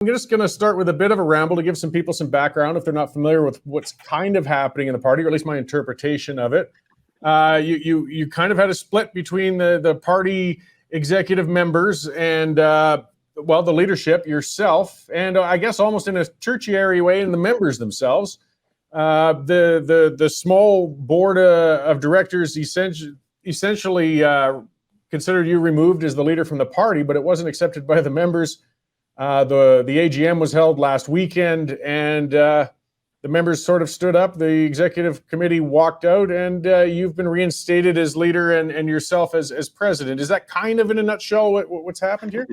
I'm just going to start with a bit of a ramble to give some people some background if they're not familiar with what's kind of happening in the party, or at least my interpretation of it. You kind of had a split between the party executive members and well, the leadership, yourself, and I guess almost in a tertiary way in the members themselves. The small board of directors essentially considered you removed as the leader from the party, but it wasn't accepted by the members. The AGM was held last weekend, and the members sort of stood up. The executive committee walked out, and you've been reinstated as leader and yourself as president. Is that kind of in a nutshell what's happened here?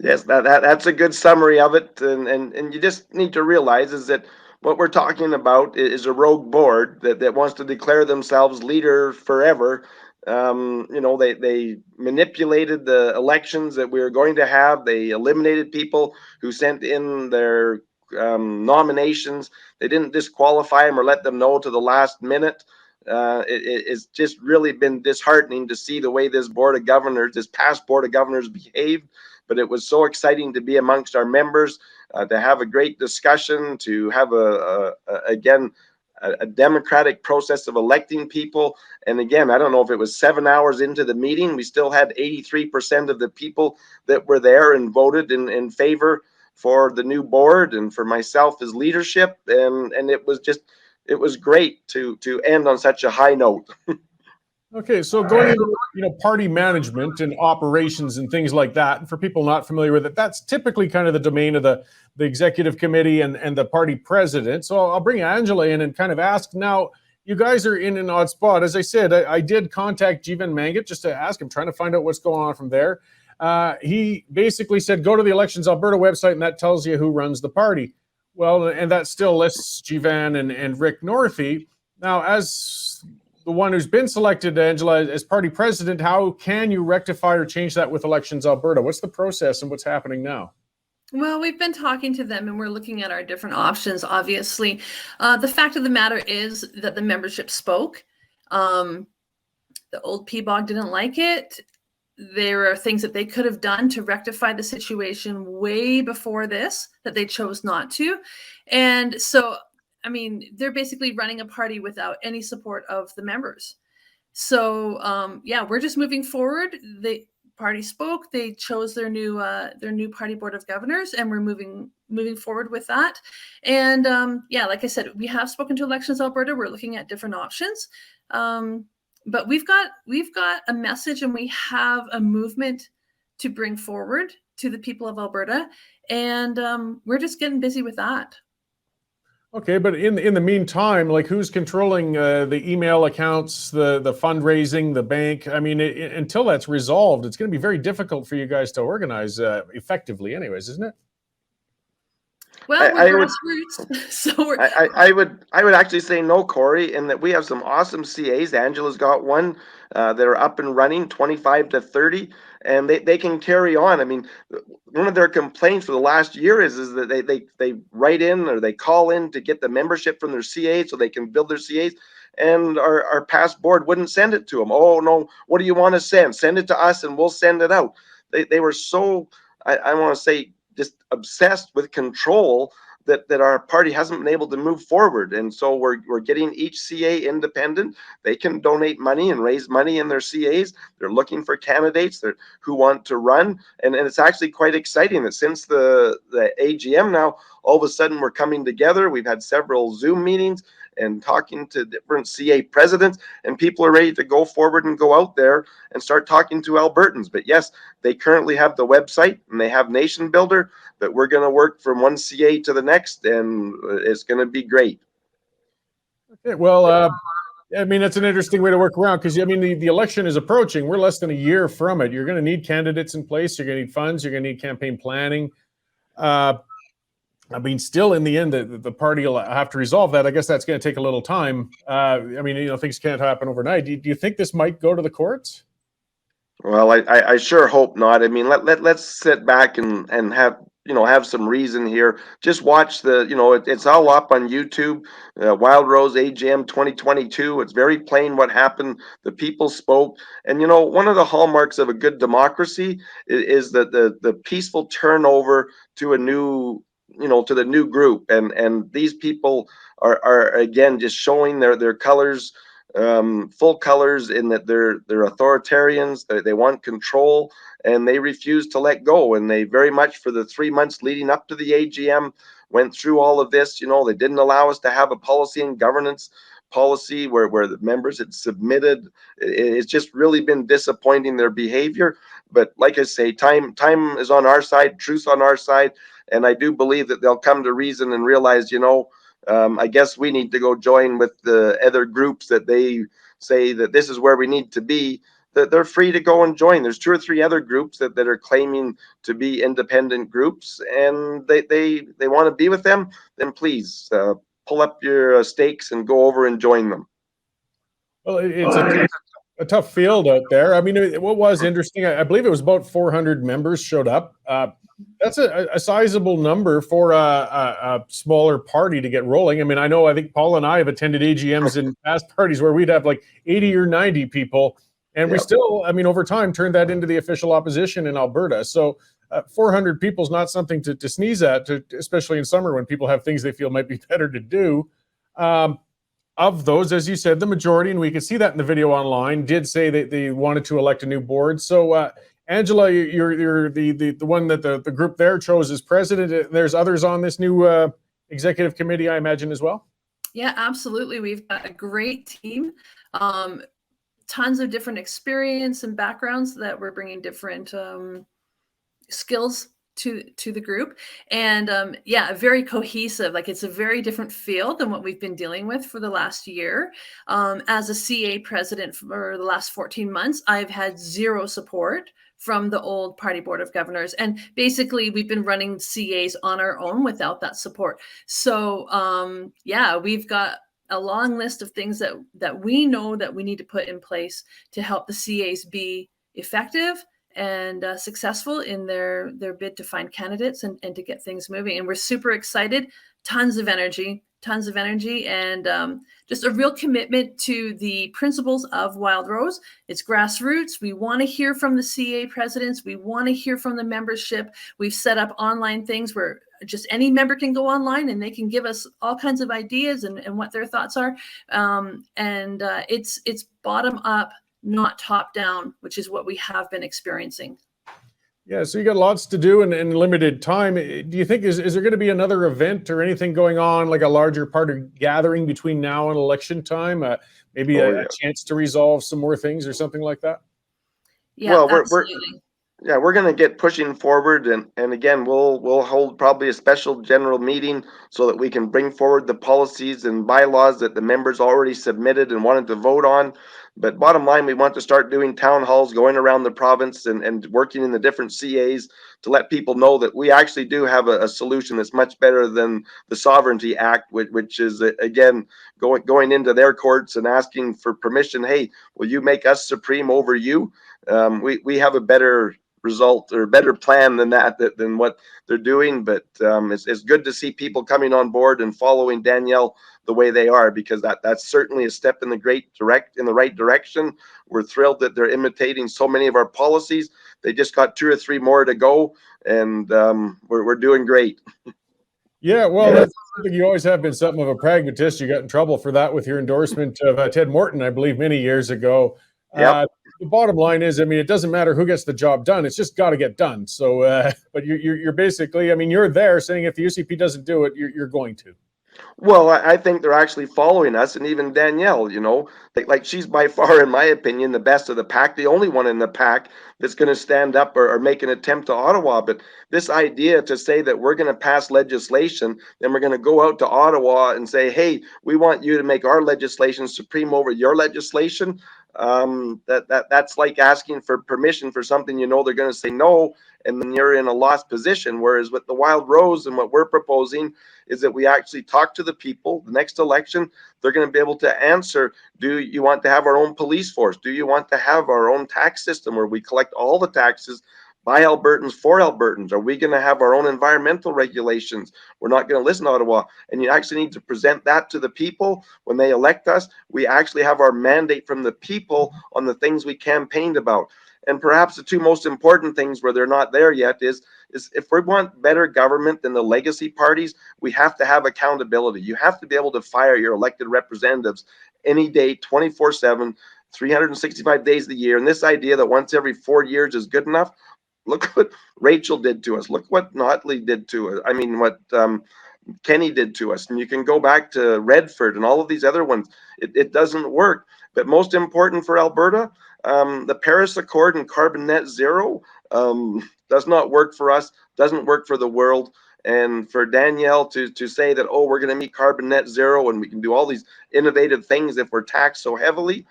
Yes, that's a good summary of it, and you just need to realize is that what we're talking about is a rogue board that wants to declare themselves leader forever. They manipulated the elections that we were going to have. They eliminated people who sent in their nominations. They didn't disqualify them or let them know to the last minute. It's just really been disheartening to see the way this past board of governors behaved. But it was so exciting to be amongst our members, to have a great discussion, to have a democratic process of electing people. And again, I don't know if it was 7 hours into the meeting, we still had 83% of the people that were there and voted in favor for the new board and for myself as leadership. And it was great to end on such a high note. Okay, so going into party management and operations and things like that, and for people not familiar with it, that's typically kind of the domain of the executive committee and the party president. So I'll bring Angela in and kind of ask now, you guys are in an odd spot. As I said, I did contact Hinman Angela just to ask him, trying to find out what's going on from there. He basically said, go to the Elections Alberta website and that tells you who runs the party. Well, and that still lists Hinman and Rick Northey. Now, as the one who's been selected, Angela, as party president, how can you rectify or change that with Elections Alberta? What's the process and what's happening now? Well, we've been talking to them and we're looking at our different options, obviously. The fact of the matter is that the membership spoke. The old PBOG didn't like it. There are things that they could have done to rectify the situation way before this that they chose not to. And so I mean, they're basically running a party without any support of the members. So, yeah, we're just moving forward. The party spoke. They chose their new party board of governors, and we're moving forward with that. And yeah, like I said, we have spoken to Elections Alberta. We're looking at different options, but we've got a message, and we have a movement to bring forward to the people of Alberta, and we're just getting busy with that. Okay, but in the meantime, like, who's controlling the email accounts, the fundraising, the bank? I mean, until that's resolved, it's going to be very difficult for you guys to organize effectively, anyways, isn't it? Well, we're grassroots, so I would actually say no, Corey, and that we have some awesome CAs. Angela's got one that are up and running, 25 to 30, and they can carry on. I mean, one of their complaints for the last year is that they write in or they call in to get the membership from their CA so they can build their CAs, and our past board wouldn't send it to them. Oh no, what do you want to send? Send it to us and we'll send it out. They were so, I want to say, just obsessed with control that our party hasn't been able to move forward. And so we're getting each CA independent. They can donate money and raise money in their CAs. They're looking for candidates who want to run. And it's actually quite exciting that since the AGM now, all of a sudden we're coming together. We've had several Zoom meetings and talking to different CA presidents, and people are ready to go forward and go out there and start talking to Albertans. But yes, they currently have the website and they have Nation Builder, but we're going to work from one CA to the next, and it's going to be great. Okay, well, I mean, that's an interesting way to work around, because I mean, the election is approaching. We're less than a year from it. You're going to need candidates in place. You're going to need funds. You're going to need campaign planning. I mean, still in the end, the party will have to resolve that. I guess that's going to take a little time. I mean, things can't happen overnight. Do you think this might go to the courts? Well, I sure hope not. I mean, let's sit back and have have some reason here. Just watch it's all up on YouTube. Wild Rose AGM 2022. It's very plain what happened. The people spoke, and one of the hallmarks of a good democracy is that the peaceful turnover to a new to the new group, and these people are again just showing their colors, full colors, in that they're authoritarians. They want control, and they refuse to let go. And they very much, for the 3 months leading up to the AGM, went through all of this. They didn't allow us to have a policy and governance policy where the members had submitted. It's just really been disappointing, their behavior. But like I say, time is on our side, truth's on our side, and I do believe that they'll come to reason and realize, I guess we need to go join with the other groups that they say that this is where we need to be. That they're free to go and join. There's 2 or 3 other groups that are claiming to be independent groups, and they want to be with them. Then please pull up your stakes and go over and join them. Well, it's a tough field out there. I mean, what was interesting, I believe it was about 400 members showed up. That's a sizable number for a smaller party to get rolling. I mean, I think Paul and I have attended AGMs in past parties where we'd have like 80 or 90 people, and we still, over time, turned that into the official opposition in Alberta. So 400 people is not something to sneeze at, especially in summer when people have things they feel might be better to do. Of those, as you said, the majority, and we could see that in the video online, did say that they wanted to elect a new board. So, Angela, you're the one that the group there chose as president. There's others on this new executive committee, I imagine, as well? Yeah, absolutely. We've got a great team. Tons of different experience and backgrounds that we're bringing different skills to the group, and very cohesive. Like, it's a very different feel than what we've been dealing with for the last year. As a CA president for the last 14 months, I've had zero support from the old party board of governors, and basically we've been running CAs on our own without that support. So we've got a long list of things that we know that we need to put in place to help the CAs be effective and successful in their bid to find candidates and to get things moving. And we're super excited, tons of energy, and just a real commitment to the principles of Wild Rose. It's grassroots. We want to hear from the CA presidents. We want to hear from the membership. We've set up online things where just any member can go online and they can give us all kinds of ideas and what their thoughts are. It's bottom up, not top down, which is what we have been experiencing. Yeah, so you got lots to do in limited time. Do you think, is there going to be another event or anything going on, like a larger party gathering between now and election time? Maybe a chance to resolve some more things or something like that? Yeah, well, absolutely. We're going to get pushing forward, and again, we'll hold probably a special general meeting so that we can bring forward the policies and bylaws that the members already submitted and wanted to vote on. But bottom line, we want to start doing town halls, going around the province and working in the different CAs to let people know that we actually do have a solution that's much better than the Sovereignty Act, which is, again, going into their courts and asking for permission. Hey, will you make us supreme over you? We have a better result or better plan than than what they're doing. But it's good to see people coming on board and following Danielle the way they are, because that's certainly a step in the right direction. We're thrilled that they're imitating so many of our policies. They just got 2 or 3 more to go, and we're doing great. Yeah, well, that's something. You always have been something of a pragmatist. You got in trouble for that with your endorsement of Ted Morton, I believe, many years ago. Yep. The bottom line is, it doesn't matter who gets the job done. It's just got to get done. So, but you're basically, you're there saying if the UCP doesn't do it, you're going to. Well, I think they're actually following us, and even Danielle, like she's by far, in my opinion, the best of the pack, the only one in the pack that's going to stand up or make an attempt to Ottawa. But this idea to say that we're going to pass legislation, then we're going to go out to Ottawa and say, hey, we want you to make our legislation supreme over your legislation. That's like asking for permission for something they're going to say no, and then you're in a lost position. Whereas with the Wild Rose and what we're proposing is that we actually talk to the people. The next election, they're going to be able to answer, do you want to have our own police force? Do you want to have our own tax system where we collect all the taxes, by Albertans for Albertans? Are we going to have our own environmental regulations? We're not going to listen to Ottawa. And you actually need to present that to the people when they elect us. We actually have our mandate from the people on the things we campaigned about. And perhaps the two most important things where they're not there yet is if we want better government than the legacy parties, we have to have accountability. You have to be able to fire your elected representatives any day, 24/7, 365 days of the year. And this idea that once every 4 years is good enough, look what Rachel did to us. Look what Notley did to us. I mean, what Kenny did to us. And you can go back to Redford and all of these other ones. It doesn't work. But most important for Alberta, the Paris Accord and carbon net zero does not work for us, doesn't work for the world. And for Danielle to say that, oh, we're going to meet carbon net zero and we can do all these innovative things if we're taxed so heavily,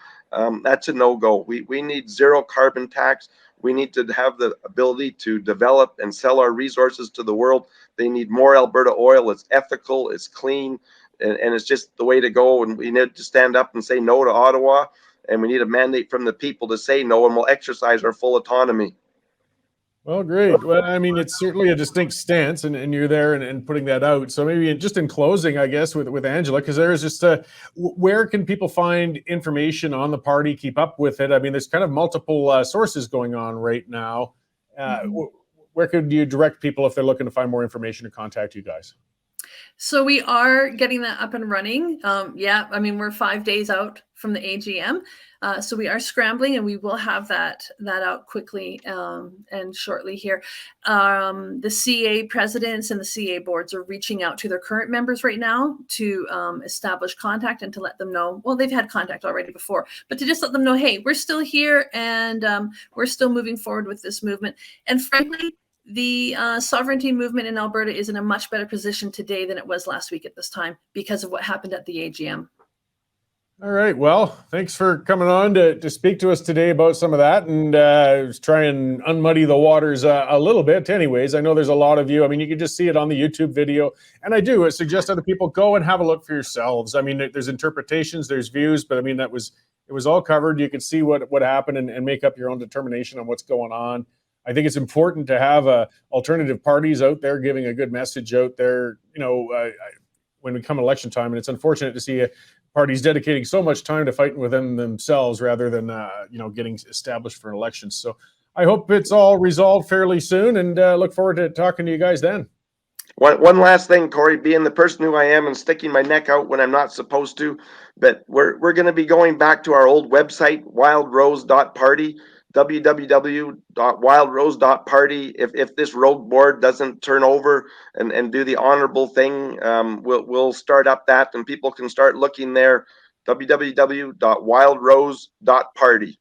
that's a no-go. We need zero carbon tax. We need to have the ability to develop and sell our resources to the world. They need more Alberta oil. It's ethical, it's clean, and it's just the way to go. And we need to stand up and say no to Ottawa. And we need a mandate from the people to say no, and we'll exercise our full autonomy. Well, great. Well, I mean, it's certainly a distinct stance, and you're there and putting that out. So maybe just in closing, I guess, with Angela, because there is just where can people find information on the party, keep up with it? I mean, there's kind of multiple sources going on right now. Where could you direct people if they're looking to find more information or contact you guys? So we are getting that up and running. Yeah, I mean, we're 5 days out from the AGM. So we are scrambling, and we will have that out quickly and shortly here. The CA presidents and the CA boards are reaching out to their current members right now to establish contact and to let them know, well, they've had contact already before, but to just let them know, hey, we're still here and we're still moving forward with this movement. And frankly, the sovereignty movement in Alberta is in a much better position today than it was last week at this time because of what happened at the AGM. All right. Well, thanks for coming on to speak to us today about some of that and try and unmuddy the waters a little bit. Anyways, I know there's a lot of you. I mean, you can just see it on the YouTube video. And I do suggest other people go and have a look for yourselves. I mean, there's interpretations, there's views, but I mean, it was all covered. You could see what happened and make up your own determination on what's going on. I think it's important to have alternative parties out there giving a good message out there, when we come election time. And it's unfortunate to see parties dedicating so much time to fighting within themselves rather than, getting established for elections. So I hope it's all resolved fairly soon and look forward to talking to you guys then. One last thing, Corey, being the person who I am and sticking my neck out when I'm not supposed to, but we're going to be going back to our old website, wildrose.party. www.wildrose.party. If this rogue board doesn't turn over and do the honorable thing, we'll start up that and people can start looking there. www.wildrose.party,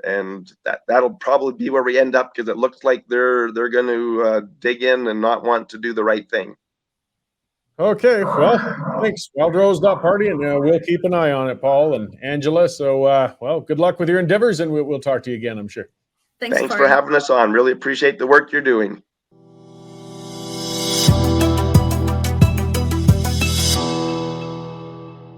and that'll probably be where we end up because it looks like they're going to dig in and not want to do the right thing. Okay, well, thanks. Wildrose.party, and we'll keep an eye on it, Paul and Angela. So, well, good luck with your endeavors, and we'll talk to you again, I'm sure. Thanks for having us on. Really appreciate the work you're doing.